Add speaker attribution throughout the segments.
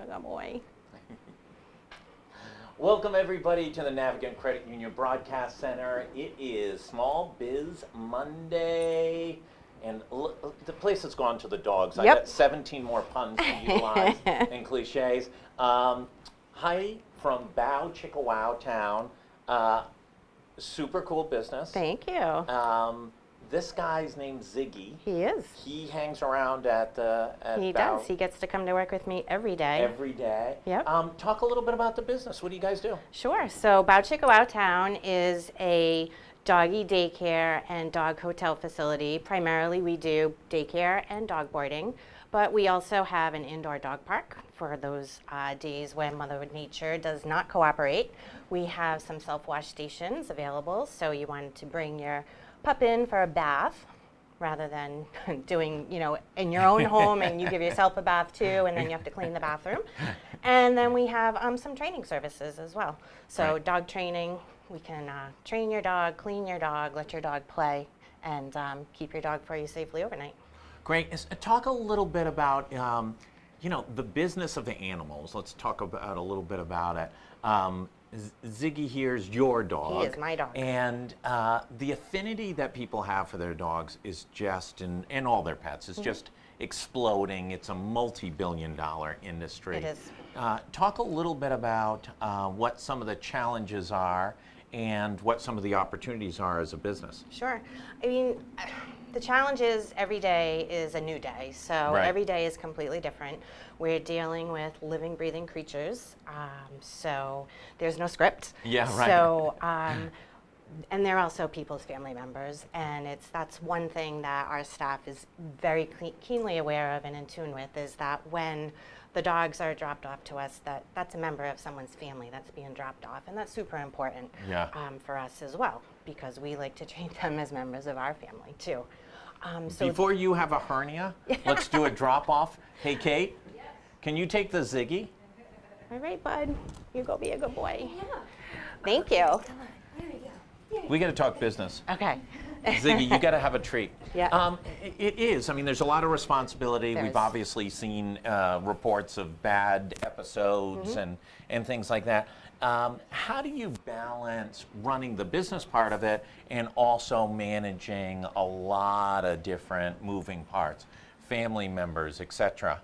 Speaker 1: good boy.
Speaker 2: Welcome everybody to the Navigant Credit Union Broadcast Center. It is Small Biz Monday, and the place has gone to the dogs.
Speaker 1: Yep.
Speaker 2: I got 17 more puns to utilize and cliches. Heidi from Chicka Wow Town. Super cool business.
Speaker 1: Thank you.
Speaker 2: This guy's named Ziggy.
Speaker 1: He is.
Speaker 2: He hangs around at
Speaker 1: He does. He gets to come to work with me every day.
Speaker 2: Every day.
Speaker 1: Yep.
Speaker 2: Talk a little bit about the business. What do you guys do?
Speaker 1: Sure. So Chicka Wow Town is a doggy daycare and dog hotel facility. Primarily we do daycare and dog boarding, but we also have an indoor dog park for those days when Mother Nature does not cooperate. We have some self-wash stations available, so you wanted to bring your pup in for a bath rather than doing, in your own home and you give yourself a bath too and then you have to clean the bathroom. And then we have some training services as well. So
Speaker 2: right.
Speaker 1: Dog training, we can train your dog, clean your dog, let your dog play, and keep your dog for you safely overnight.
Speaker 2: Great. Talk a little bit about, the business of the animals. Let's talk about a little bit about it. Ziggy here is your dog.
Speaker 1: He is my dog.
Speaker 2: And the affinity that people have for their dogs is just, and all their pets, is just exploding. It's a multi-billion-dollar industry.
Speaker 1: It is.
Speaker 2: Talk a little bit about what some of the challenges are and what some of the opportunities are as a business.
Speaker 1: Sure. I mean, the challenge is every day is a new day. So
Speaker 2: right.
Speaker 1: Every day is completely different. We're dealing with living, breathing creatures. So there's no script.
Speaker 2: Yeah, right.
Speaker 1: So, and they're also people's family members. And that's one thing that our staff is very keenly aware of and in tune with, is that when the dogs are dropped off to us, that's a member of someone's family that's being dropped off. And that's super important for us as well, because we like to treat them as members of our family too.
Speaker 2: Before you have a hernia, let's do a drop-off. Hey, Kate, can you take the Ziggy?
Speaker 1: All right, bud. You go be a good boy.
Speaker 3: Yeah.
Speaker 1: Thank you.
Speaker 3: There we go.
Speaker 2: We got to talk business.
Speaker 1: Okay.
Speaker 2: Ziggy, you got to have a treat.
Speaker 1: Yeah.
Speaker 2: It is. I mean, there's a lot of responsibility.
Speaker 1: There
Speaker 2: We've
Speaker 1: is.
Speaker 2: obviously seen reports of bad episodes and things like that. How do you balance running the business part of it and also managing a lot of different moving parts, family members, etc.,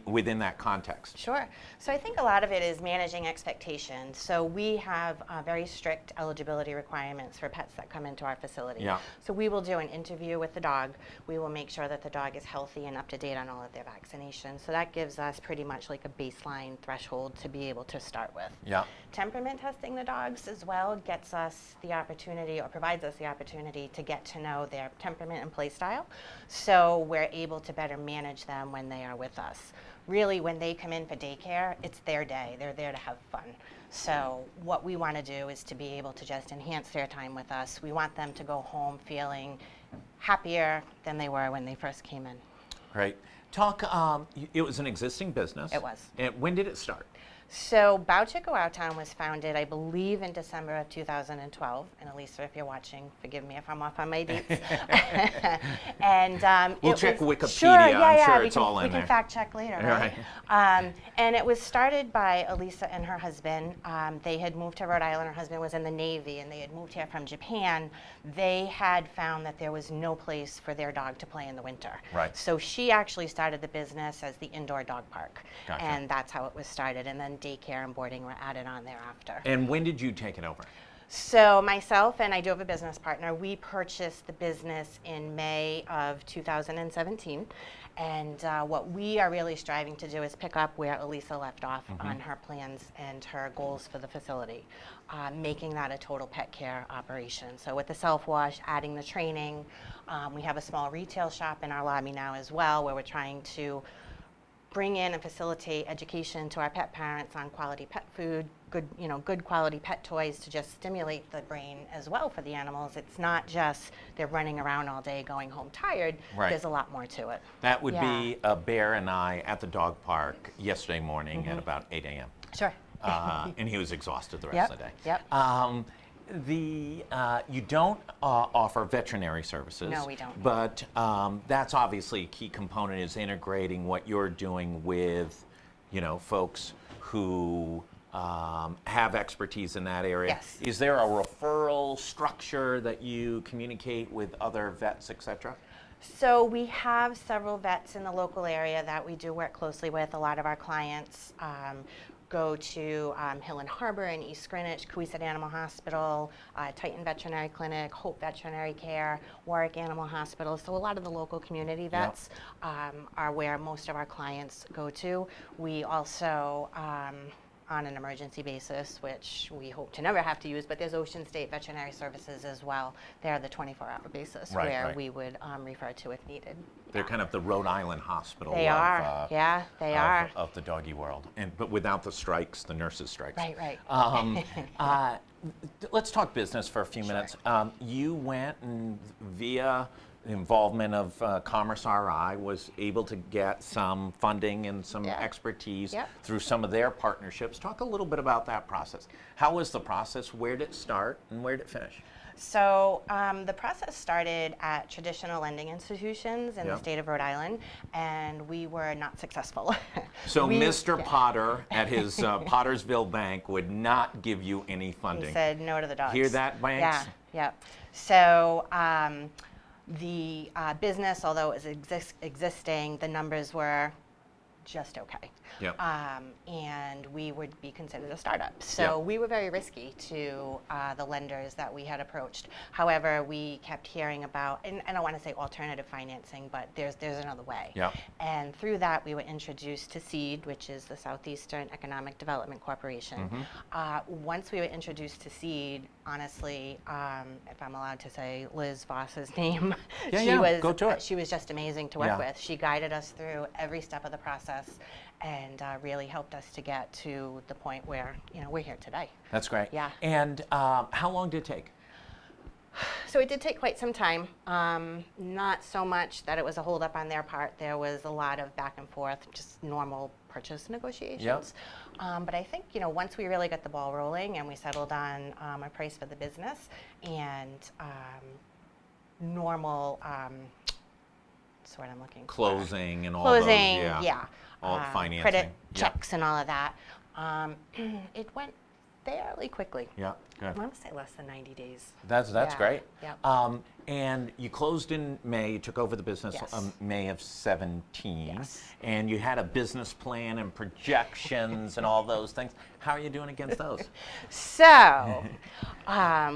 Speaker 2: within that context?
Speaker 1: Sure. So I think a lot of it is managing expectations. So we have very strict eligibility requirements for pets that come into our facility.
Speaker 2: Yeah.
Speaker 1: So we will do an interview with the dog. We will make sure that the dog is healthy and up to date on all of their vaccinations. So that gives us pretty much like a baseline threshold to be able to start with.
Speaker 2: Yeah.
Speaker 1: Temperament testing the dogs as well gets us the opportunity, or provides us the opportunity, to get to know their temperament and play style. So we're able to better manage them when they are with us. Really, when they come in for daycare, it's their day. They're there to have fun. So what we want to do is to be able to just enhance their time with us. We want them to go home feeling happier than they were when they first came in.
Speaker 2: Right. It was an existing business.
Speaker 1: It was.
Speaker 2: And when did it start?
Speaker 1: So Chicka Wow Town was founded, I believe, in December of 2012. And Elisa, if you're watching, forgive me if I'm off on my dates. And
Speaker 2: we'll check Wikipedia.
Speaker 1: Sure,
Speaker 2: I'm sure
Speaker 1: we
Speaker 2: it's
Speaker 1: can,
Speaker 2: all in
Speaker 1: we
Speaker 2: there.
Speaker 1: can fact check later.
Speaker 2: Right.
Speaker 1: And it was started by Elisa and her husband. They had moved to Rhode Island. Her husband was in the Navy, and they had moved here from Japan. They had found that there was no place for their dog to play in the winter.
Speaker 2: Right.
Speaker 1: So she actually started the business as the indoor dog park.
Speaker 2: Gotcha.
Speaker 1: And that's how it was started. And then daycare and boarding were added on thereafter.
Speaker 2: And when did you take it over?
Speaker 1: So myself, and I do have a business partner, we purchased the business in May of 2017. And what we are really striving to do is pick up where Elisa left off on her plans and her goals for the facility, making that a total pet care operation. So with the self-wash, adding the training, we have a small retail shop in our lobby now as well, where we're trying to bring in and facilitate education to our pet parents on quality pet food, good quality pet toys to just stimulate the brain as well for the animals. It's not just they're running around all day going home tired.
Speaker 2: Right.
Speaker 1: There's a lot more to it.
Speaker 2: That would be Bear and I at the dog park yesterday morning at about 8 a.m.
Speaker 1: Sure.
Speaker 2: And he was exhausted the rest of the day.
Speaker 1: Yep.
Speaker 2: You don't offer veterinary services.
Speaker 1: No, we don't.
Speaker 2: But that's obviously a key component, is integrating what you're doing with, folks who have expertise in that area.
Speaker 1: Yes.
Speaker 2: Is there a referral structure that you communicate with other vets, et cetera?
Speaker 1: So we have several vets in the local area that we do work closely with. A lot of our clients go to Hill and Harbor in East Greenwich, Coeusett Animal Hospital, Titan Veterinary Clinic, Hope Veterinary Care, Warwick Animal Hospital. So a lot of the local community vets are where most of our clients go to. We also, on an emergency basis, which we hope to never have to use, but there's Ocean State Veterinary Services as well. They're the 24-hour basis where we would refer to if needed.
Speaker 2: They're kind of the Rhode Island hospital
Speaker 1: They are. Yeah, they are.
Speaker 2: Of the doggy world, but without the strikes, the nurses' strikes.
Speaker 1: Right.
Speaker 2: Let's talk business for a few minutes. You went and via involvement of Commerce RI was able to get some funding and some expertise through some of their partnerships. Talk a little bit about that process. How was the process? Where did it start and where did it finish?
Speaker 1: So the process started at traditional lending institutions in the state of Rhode Island, and we were not successful.
Speaker 2: So Mr. Potter at his Pottersville Bank would not give you any funding.
Speaker 1: He said no to the dogs.
Speaker 2: Hear that, banks?
Speaker 1: Yeah. So the business, although it was existing, the numbers were just okay.
Speaker 2: Yep.
Speaker 1: And we would be considered a startup. So we were very risky to the lenders that we had approached. However, we kept hearing about, and I don't want to say alternative financing, but there's another way.
Speaker 2: Yep.
Speaker 1: And through that, we were introduced to SEED, which is the Southeastern Economic Development Corporation. Once we were introduced to SEED, honestly, if I'm allowed to say Liz Voss's name,
Speaker 2: go to it.
Speaker 1: She was just amazing to work with. She guided us through every step of the process and really helped us to get to the point where we're here today.
Speaker 2: That's great.
Speaker 1: Yeah.
Speaker 2: And how long did it take?
Speaker 1: So it did take quite some time. Not so much that it was a holdup on their part. There was a lot of back and forth, just normal purchase negotiations. But I think once we really got the ball rolling and we settled on a price for the business and normal, that's what I'm looking for.
Speaker 2: Closing and all
Speaker 1: Closing,
Speaker 2: those, all financing.
Speaker 1: Credit checks and all of that. It went fairly quickly.
Speaker 2: Yeah, good.
Speaker 1: I want to say less than 90 days.
Speaker 2: That's great.
Speaker 1: Yeah.
Speaker 2: And you closed in May, you took over the business May of 17.
Speaker 1: Yes.
Speaker 2: And you had a business plan and projections and all those things. How are you doing against those?
Speaker 1: So,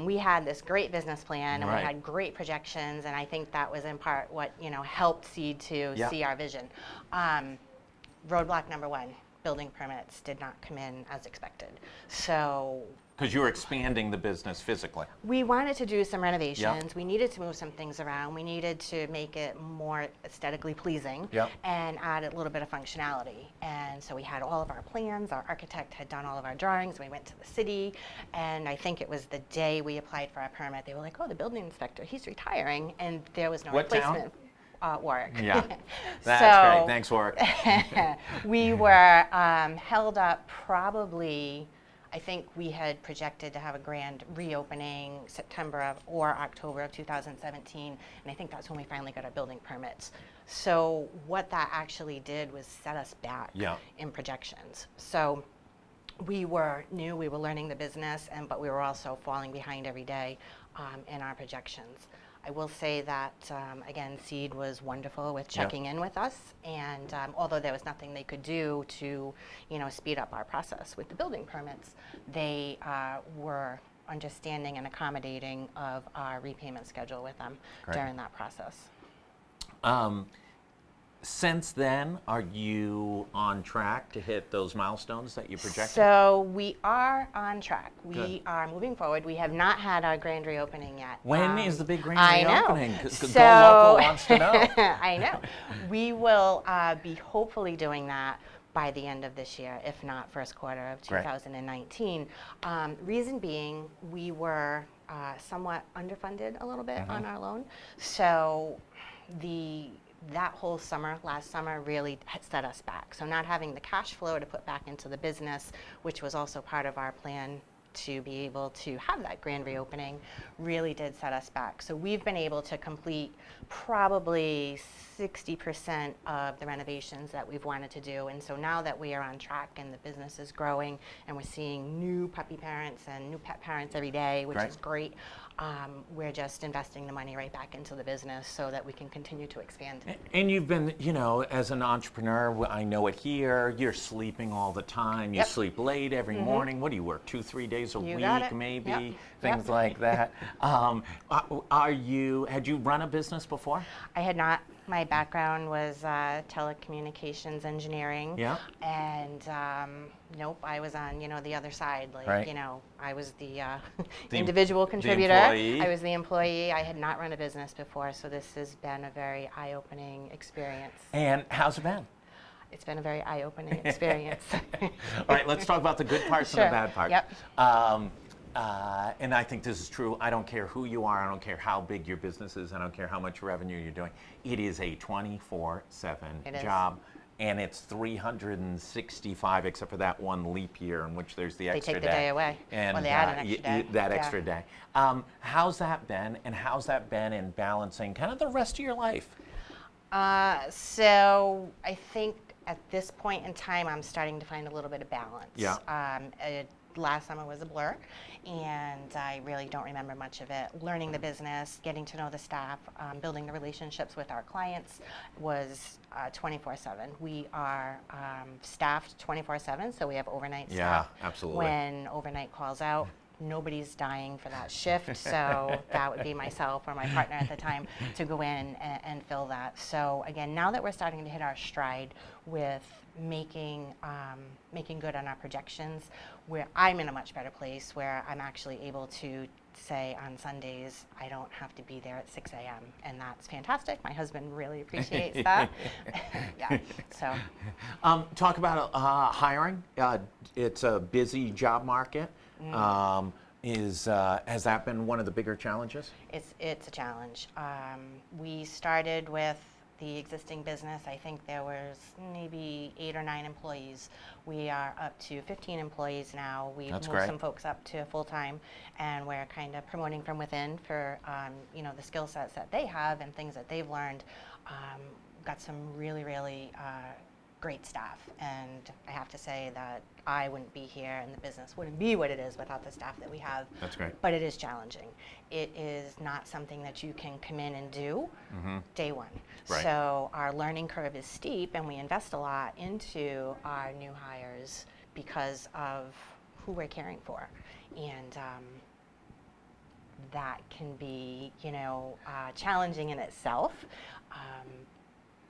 Speaker 1: we had this great business plan and
Speaker 2: Right.
Speaker 1: we had great projections, and I think that was in part what helped SEED to see our vision. Roadblock number one, building permits did not come in as expected. So
Speaker 2: Because you were expanding the business physically.
Speaker 1: we wanted to do some renovations. We needed to move some things around. We needed to make it more aesthetically pleasing and add a little bit of functionality. And so we had all of our plans. Our architect had done all of our drawings. We went to the city, and I think it was the day we applied for our permit, they were like, oh, the building inspector, he's retiring, and there was no
Speaker 2: What
Speaker 1: replacement.
Speaker 2: town?
Speaker 1: Warwick.
Speaker 2: Yeah, that's great. Thanks, Warwick.
Speaker 1: We were held up probably, I think we had projected to have a grand reopening September or October of 2017, and I think that's when we finally got our building permits. So what that actually did was set us back in projections. So we were new, we were learning the business, but we were also falling behind every day in our projections. I will say that, again, SEED was wonderful with checking in with us, and although there was nothing they could do to, speed up our process with the building permits, they were understanding and accommodating of our repayment schedule with them during that process.
Speaker 2: Since then, are you on track to hit those milestones that you projected?
Speaker 1: So we are on track. We are moving forward. We have not had our grand reopening yet.
Speaker 2: When is the big grand
Speaker 1: I
Speaker 2: reopening?
Speaker 1: know.
Speaker 2: Go Local wants to know.
Speaker 1: I know. We will be hopefully doing that by the end of this year, if not first quarter of 2019. Reason being, we were somewhat underfunded a little bit on our loan. So that whole last summer, really set us back. So not having the cash flow to put back into the business, which was also part of our plan to be able to have that grand reopening really did set us back. So we've been able to complete probably 60% of the renovations that we've wanted to do. And so now that we are on track and the business is growing and we're seeing new puppy parents and new pet parents every day, which is great, we're just investing the money right back into the business so that we can continue to expand.
Speaker 2: And you've been, you know, as an entrepreneur, I know it here, you're sleeping all the time. You sleep late every morning. What do you work, 2-3 days a week, maybe? Things like that. Had you run a business before?
Speaker 1: I had not. My background was telecommunications engineering.
Speaker 2: Yeah.
Speaker 1: And nope, I was on, the other side. Like, I was the individual contributor.
Speaker 2: The employee.
Speaker 1: I was the employee. I had not run a business before, so this has been a very eye-opening experience.
Speaker 2: And how's it been?
Speaker 1: It's been a very eye-opening experience.
Speaker 2: All right, let's talk about the good parts and the bad parts.
Speaker 1: Yep.
Speaker 2: And I think this is true. I don't care who you are. I don't care how big your business is. I don't care how much revenue you're doing. It is a 24/7 job. And it's 365, except for that one leap year in which there's the extra day.
Speaker 1: They take the day away.
Speaker 2: And
Speaker 1: or they add an extra day.
Speaker 2: That extra day. How's that been? And how's that been in balancing kind of the rest of your life?
Speaker 1: So I think at this point in time, I'm starting to find a little bit of balance.
Speaker 2: Yeah.
Speaker 1: Last summer was a blur, and I really don't remember much of it. Learning the business, getting to know the staff, building the relationships with our clients was 24/7. We are staffed 24/7, so we have overnight staff.
Speaker 2: Yeah, absolutely.
Speaker 1: When overnight calls out, nobody's dying for that shift, so that would be myself or my partner at the time to go in and fill that. So again, now that we're starting to hit our stride with making good on our projections, where I'm in a much better place, where I'm actually able to say on Sundays I don't have to be there at 6 a.m. and that's fantastic. My husband really appreciates that. Yeah. So
Speaker 2: talk about hiring. It's a busy job market. Has that been one of the bigger challenges?
Speaker 1: It's a challenge. We started with the existing business. I think there was maybe 8 or 9 employees. We are up to 15 employees now. We've moved some folks up to full-time, and we're kind of promoting from within for the skill sets that they have and things that they've learned. Got some really, really great staff, and I have to say that I wouldn't be here and the business wouldn't be what it is without the staff that we have.
Speaker 2: That's great.
Speaker 1: But it is challenging. It is not something that you can come in and do day one.
Speaker 2: Right.
Speaker 1: So our learning curve is steep, and we invest a lot into our new hires because of who we're caring for. And that can be, challenging in itself.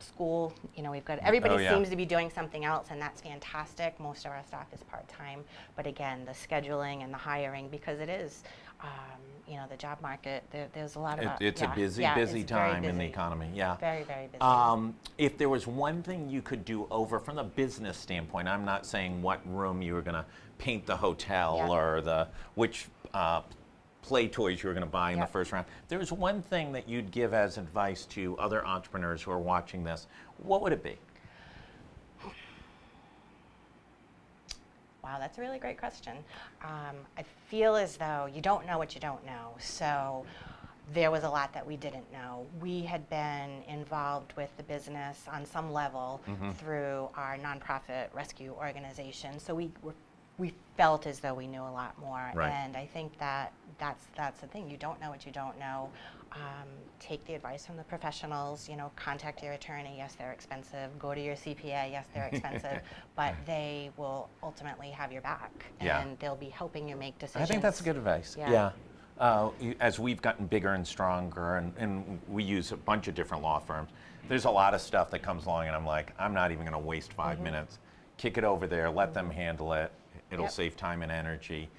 Speaker 1: School, we've got everybody seems to be doing something else, and that's fantastic. Most of our staff is part-time, but again, the scheduling and the hiring, because it is, the job market. There's a lot of
Speaker 2: it's a busy time in the economy. Yeah,
Speaker 1: very, very busy.
Speaker 2: If there was one thing you could do over from the business standpoint, I'm not saying what room you were going to paint the hotel or which play toys you were going to buy in the first round. If there was one thing that you'd give as advice to other entrepreneurs who are watching this, what would it be?
Speaker 1: Wow, that's a really great question. I feel as though you don't know what you don't know. So there was a lot that we didn't know. We had been involved with the business on some level through our nonprofit rescue organization. So we felt as though we knew a lot more.
Speaker 2: Right.
Speaker 1: And I think that's the thing. You don't know what you don't know. Take the advice from the professionals. Contact your attorney. Yes, they're expensive. Go to your CPA. Yes, they're expensive. But they will ultimately have your back. And they'll be helping you make decisions.
Speaker 2: I think that's good advice.
Speaker 1: Yeah.
Speaker 2: As we've gotten bigger and stronger, and we use a bunch of different law firms, there's a lot of stuff that comes along, and I'm like, I'm not even going to waste 5 minutes. Kick it over there. Let them handle it. It'll save time and energy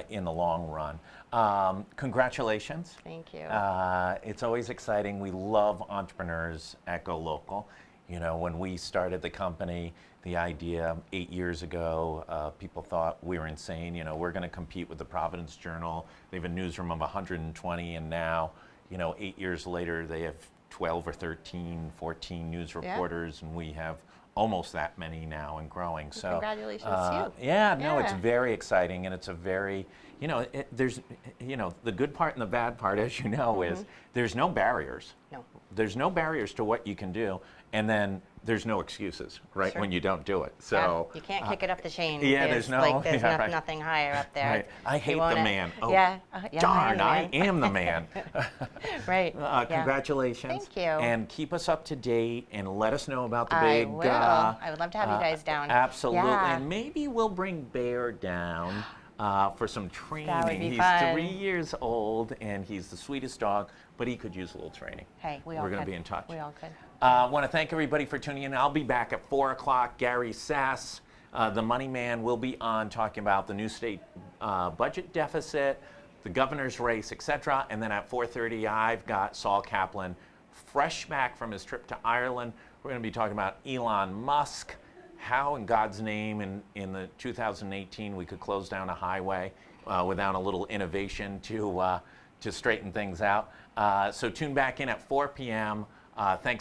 Speaker 2: in the long run. Congratulations.
Speaker 1: Thank you.
Speaker 2: It's always exciting. We love entrepreneurs at Go Local. When we started the company, the idea 8 years ago, people thought we were insane. We're going to compete with the Providence Journal. They have a newsroom of 120, and now, 8 years later, they have 12 or 13, 14 news reporters, and we have almost that many now and growing. So
Speaker 1: congratulations to you.
Speaker 2: Yeah, no, it's
Speaker 1: Yeah.
Speaker 2: very exciting, and it's a very, there's, the good part and the bad part, as you know, is there's no barriers.
Speaker 1: No.
Speaker 2: There's no barriers to what you can do, and then there's no excuses, right,
Speaker 1: Sure.
Speaker 2: when you don't do it.
Speaker 1: Yeah,
Speaker 2: So
Speaker 1: you can't kick it up the chain.
Speaker 2: yeah,
Speaker 1: because,
Speaker 2: there's no-
Speaker 1: like, there's
Speaker 2: yeah, right.
Speaker 1: nothing higher up there.
Speaker 2: Right. I
Speaker 1: You
Speaker 2: hate the
Speaker 1: want it.
Speaker 2: man. Oh,
Speaker 1: yeah,
Speaker 2: darn, I
Speaker 1: I
Speaker 2: am the man.
Speaker 1: Right. Yeah.
Speaker 2: Congratulations.
Speaker 1: Thank you.
Speaker 2: And keep us up to date and let us know about the
Speaker 1: I
Speaker 2: big.
Speaker 1: will. I would love to have you guys down.
Speaker 2: Absolutely.
Speaker 1: Yeah.
Speaker 2: And maybe we'll bring Bear down for some training.
Speaker 1: That would be
Speaker 2: He's
Speaker 1: fun.
Speaker 2: 3 years old and he's the sweetest dog, but he could use a little training.
Speaker 1: Hey, we all
Speaker 2: We're going to
Speaker 1: could.
Speaker 2: be in touch.
Speaker 1: We all could.
Speaker 2: I want to thank everybody for tuning in. I'll be back at 4 o'clock. Gary Sass, the Money Man, will be on talking about the new state budget deficit, the governor's race, etc. And then at 4:30, I've got Saul Kaplan, fresh back from his trip to Ireland. We're going to be talking about Elon Musk, how in God's name in the 2018 we could close down a highway without a little innovation to straighten things out. So tune back in at 4 p.m. Thanks.